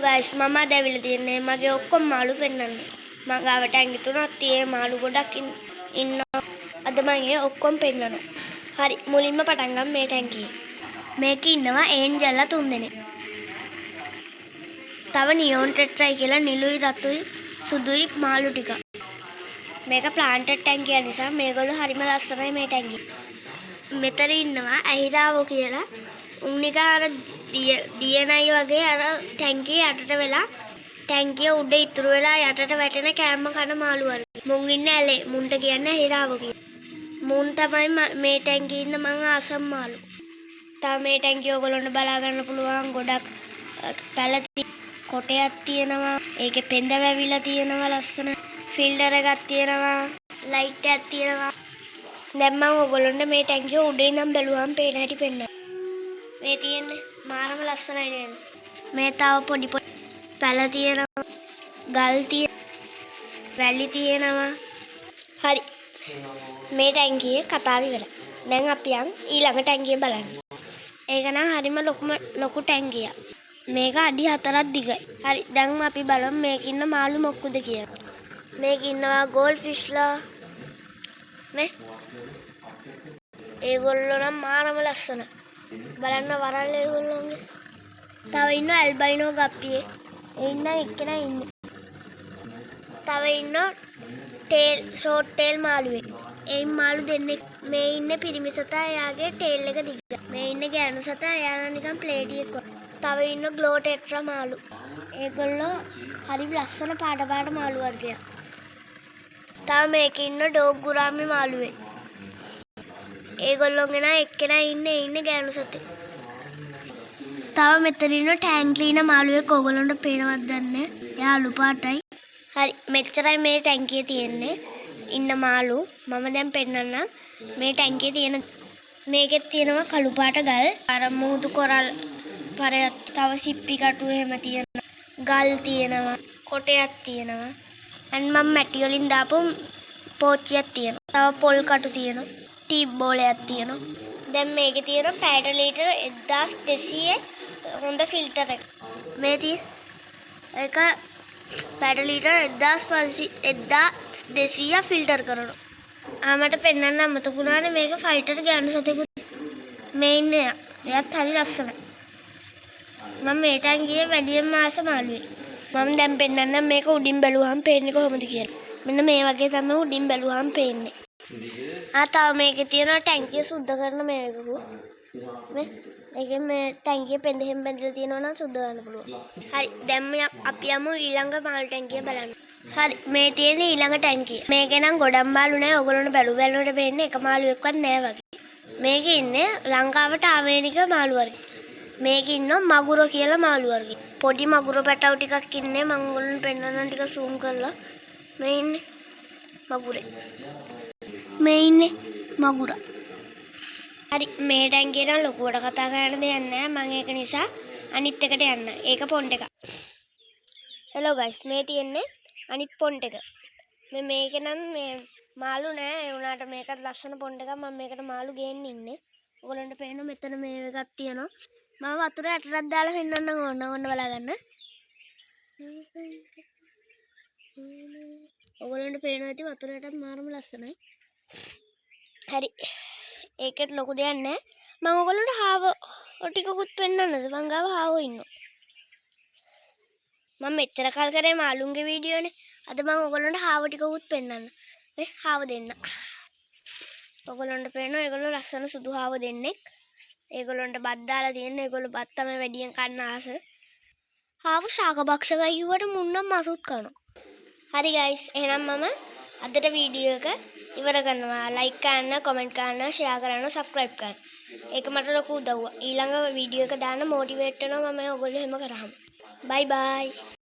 Guys මම අද ඇවිල්ලා තියන්නේ මගේ ඔක්කොම මාළු පෙන්නන්න. මම ගාවට ඇඟි තුනක් තියෙන මාළු ගොඩක් ඉන්නවා. අද මම ඒ ඔක්කොම පෙන්නනවා. හරි මුලින්ම පටන් ගමු මේ ටැංකිය. මේකේ ඉන්නවා ඒන්ජල්ලා 3 දෙනෙක්. තව නියොන් ටෙට්‍රයි කියලා නිලුයි රතුයි සුදුයි මාළු ටික. මේක ප්ලාන්ටඩ් ටැංකිය නිසා මේගොල්ලෝ හරිම ලස්සනයි මේ ටැංකිය. මෙතන ඉන්නවා ඇහිරාවෝ කියලා. උන් නිකන් අර දියනයි වගේ අර ටැංකිය යටට වෙලා ටැංකිය උඩ ඉතුරු වෙලා යටට වැටෙන කෑම කන මාළු වර්ග. මුන් ඉන්නේ ඇලේ. මුන්ට කියන්නේ ඇහිරාවෝ කියලා. මුන් තමයි මේ ටැංකියේ ඉන්න මං ආසම් මාළු. තව මේ ටැංකිය ඔයගොල්ලන්ට බලා ගන්න පුළුවන් ගොඩක් පැලති කොටයක් තියෙනවා. ඒකේ පෙඳ වැවිලා තියෙනවා ලස්සන. ෆිල්ටර් එකක් තියෙනවා. ලයිට් එකක් තියෙනවා. දැන් මම ඔයගොල්ලන්ට මේ ටැංකිය උඩේ ඉඳන් බැලුවම පේන හැටි පෙන්නනවා. මේ තියෙන්නේ මාරම ලස්සනයි නේද? මේ තව පොඩි පැල තියෙනවා. ගල් තියෙනවා. වැලි තියෙනවා. හරි. මේ ටැංකියේ කතාව ඉවරයි. දැන් අපි යන් ඊළඟ ටැංකිය බලන්න. ඒක නම් හරිම ලොකු ටැංකියක්. මේක අඩි 4ක් දිගයි. හරි දැන් අපි බලමු මේකේ ඉන්න මාළු මොක්කුද කියලා. මේකේ ඉන්නවා ගෝල්ඩ් ෆිෂ්ලා. නේ? ඒගොල්ලෝ නම් මාරම ලස්සනයි. බලන්න වරල් ඒගොල්ලෝගේ. තව ඉන්නවා ඇල්බයිනෝ ගප්පියෙක්. ඒ ඉන්න එක්කෙනා ඉන්නේ. තව ඉන්නවා ෂෝට් ටේල් මාළුවෙක්. ඒ මාළු දෙන්නේ මේ ඉන්නේ පිරිමි සතා එයාගේ ටේල් එක දිග්ග. මේ ඉන්නේ ගෑනු සතා එයා නිකන් ප්ලේටියෙක් වගේ. තව ඉන්න ග්ලෝ ටෙට්‍රා මාළු. ඒගොල්ලෝ හරි ලස්සන පාට මාළු වර්ගයක්. තව මේකේ ඉන්න ඩෝග් ගුරාමි මාළුවෙක්. ඒගොල්ලෝගෙන එක්කෙනා ඉන්නේ ගෑනු සතේ. තව මෙතන ඉන්න ටැංක්ලින මාළුවෙක් ඕගොල්ලන්ට පේනවද දන්නේ? එයා අලු පාටයි. හරි මෙච්චරයි මේ ටැංකියේ තියෙන්නේ. ඉන්න මාළු මම දැන් පෙන්නන්නම් මේ ටැංකියේ තියෙන මේකෙත් තියෙනවා කළු පාට ගල් අර මුහුදු කොරල් පරයක් තව සිප්පි කටු එහෙම තියෙනවා ගල් තියෙනවා කොටයක් තියෙනවා අන්න මම මැටි වලින් දාපු පෝච්චියක් තියෙනවා තව පොල් කටු තියෙනවා ටීප් බෝලයක් තියෙනවා දැන් මේකේ තියෙන පැයට ලීටර 1200 හොඳ ෆිල්ටර් එක මේ තියෙන එක පැයට ලීටර 1200 ෆිල්ටර් කරනවා ආමට පෙන්නන්න අමතකුණානේ මේක ෆයිටර් ගෑනු සතෙකුත් මේ ඉන්නේ එයාත් හරි ලස්සනයි මම මේ ටැංකියේ වැඩියෙන්ම ආස මාළුවෙක් මම දැන් පෙන්නන්නම් මේක උඩින් බැලුවහම පේන්නේ කොහොමද කියලා මෙන්න මේ වගේ තමයි උඩින් බැලුවහම පේන්නේ තව මේකේ තියෙනවා ටැංකිය සුද්ධ කරන මේකකුත් මේ ඒකේ මේ ටැංකිය පෙඳෙහෙන් බැඳලා තියෙනවා නම් සුද්ධ කරන්න පුළුවන් හරි දැන් අපි යමු ඊළඟ මාළු ටැංකිය බලන්න හරි මේ තියෙන ඊළඟ ටැංකිය මේකේ නම් ගොඩක් මාළු නැහැ ඔයගොල්ලන්ට බැලුවට පේන්නේ එක මාළුවෙක්වත් නැහැ වගේ මේකේ ඉන්නේ ලංකාවට ආවේනික මාළු වර්ග මේකේ ඉන්නවා මගුරෝ කියලා මාළු වර්ගය පොඩි මගුරෝ පැටව ටිකක් ඉන්නේ මම ඔයගොල්ලන්ට පෙන්නන්නම් ටික zoom කරලා මේ ඉන්නේ මගුරේ මේ ඉන්නේ මගුරා හරි මේ ටැංකිය නම් ලොකුවට කතා කරන්න දෙයක් නැහැ මම ඒක නිසා අනිත් එකට යන්න ඒක පොන්ඩ් එක හෙලෝ ගයිස් මේ තියෙන්නේ අනිත් පොන්ඩ් එක මේක නම් මේ මාළු නෑ ඒ වුණාට මේකත් ලස්සන පොන්ඩ් එකක් මම මේකට මාළු ගේන්න ඉන්නේ ඔයගොල්ලන්ට පේනවා මෙතන මේ එකක් තියෙනවා මම වතුර යටටත් දාලා පෙන්නන්නම් ඕන්න බලා ගන්න ඔයගොල්ලන්ට පේනවා ඇති වතුර යටත් මාරම ලස්සනයි හරි ඒකෙත් ලොකු දෙයක් නෑ මම ඔයගොල්ලන්ට හාව ටිකකුත් පෙන්නන්නද මං ගාව හාවෝ ඉන්නවා මම මෙච්චර කල් කරේ මාළුන්ගේ වීඩියෝනේ අද මම ඔයගොල්ලන්ට හාව ටිකකුත් පෙන්නන්න මේ හාව දෙන්න ඔයගොල්ලන්ට පේනවා ඒගොල්ලෝ ලස්සන සුදු හාව දෙන්නෙක් ඒගොල්ලන්ට බත් දාලා තියෙන ඒගොල්ලෝ බත් තමයි වැඩියෙන් කන්න ආස හාව ශාකභක්ෂකයි කිව්වට මුන්නම් මාසුත් කනවා හරි ගයිස් එහෙනම් මම අදට වීඩියෝ එක ඉවර කරනවා ලයික් කරන්න කමෙන්ට් කරන්න ෂෙයා කරන්න සබ්ස්ක්‍රයිබ් කරන්න ඒක මට ලොකු උදව්වක් ඊළඟ වීඩියෝ එක දාන්න මොටිවේට් වෙනවා මම ඔයගොල්ලෝ එහෙම කරාම bye bye